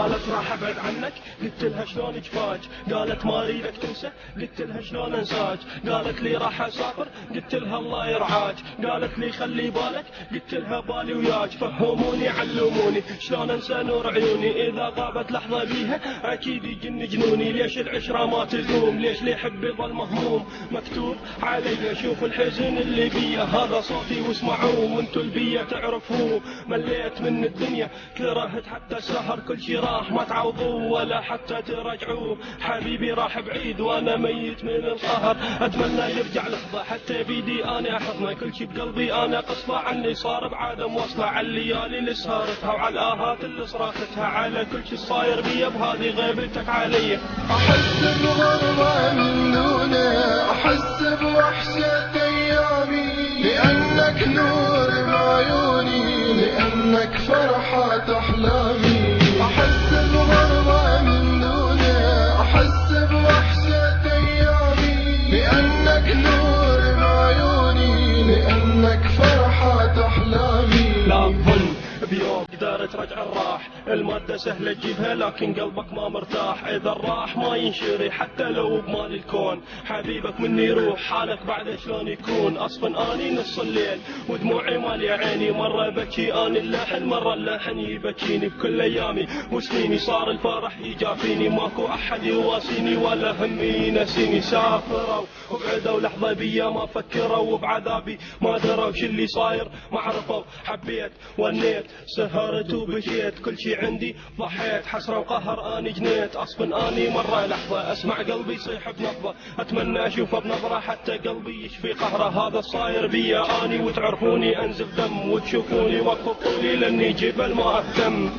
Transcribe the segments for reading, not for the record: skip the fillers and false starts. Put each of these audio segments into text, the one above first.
قالت راح ابعد عنك، قلت لها شلون جفاك، قالت ما اريدك تنسى، قلت لها شلون انساك، قالت لي راح اسافر، قلت لها الله يرعاك، قالت لي خلي بالك، قلت لها بالي وياك، فهموني علموني شلون انسى نور عيوني، اذا غابت لحظه بيها اكيد يجن جنوني، ليش العشره ما تدوم، ليش لي حبي ظل مهموم، مكتوب علي شوف الحزن اللي بيا، هذا صوتي واسمعوه وانتو البيا تعرفوه، مليت من الدنيا كرهت حتى السهر، كل شي راح ما تعوضوه ولا حتى ترجعوه، حبيبي راح بعيد وانا ميت من القهر، اتمنى يرجع لحظه حتى بيدي انا احضنه، كل شي بقلبي انا قصفه عني صار بعدم وصله، على الليالي اللي سهرتها وعلى الاهات اللي صرختها، على كل شي صاير بيا بهذه غيبتك علي. احس بغربه من دونه، احس بوحشه ايامي، لانك نور بعيوني، لانك فرحه احلامي. احس بغربه من دونه، احس بوحشه ايامي، لانك نور بعيوني، لانك فرحه احلامي. لا تظن بيوم تقدر ترجع الراح، المادة سهلة تجيبها لكن قلبك ما مرتاح، إذا الراح ما ينشري حتى لو بمال الكون، حبيبك مني يروح حالك بعد شلون يكون، أصفن أني نص الليل ودموعي مالي عيني، مرة بكي أني اللحن، مرة اللحن يبكيني، بكل أيامي وسنيني صار الفرح يجافيني، ماكو أحد يواسيني ولا همي ينسيني، سافروا وبعدوا لحظة بيا ما فكروا، وبعذابي ما دروا شو اللي صاير ما عرفوا، حبيت ونيت سهرت وبكيت، كل شي عندي ضحيت، حسرة وقهر اني جنيت، اصفن اني مرة لحظة اسمع قلبي يصيح بنبضة، اتمنى اشوفه بنظرة حتى قلبي يشفي قهره، هذا صاير بيا اني وتعرفوني انزف دم، وتشوفوني وقت طولي لاني جبل ما اهتم.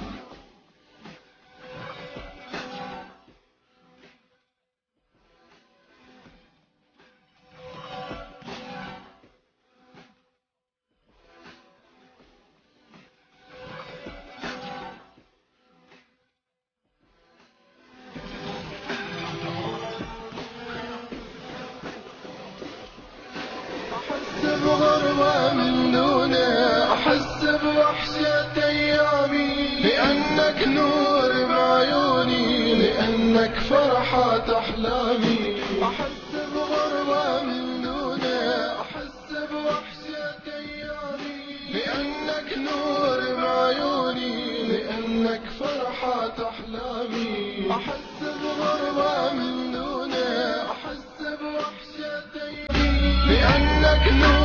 احس بغربة من دونه، احس بوحشة ايامي، لانك نور بعيوني، لانك فرحة احلامي. احس بغربة من دونه، احس بوحشة ايامي، لانك نور بعيوني، لانك فرحة احلامي. احس بغربة من دونه، احس بوحشة ايامي، لأنك نور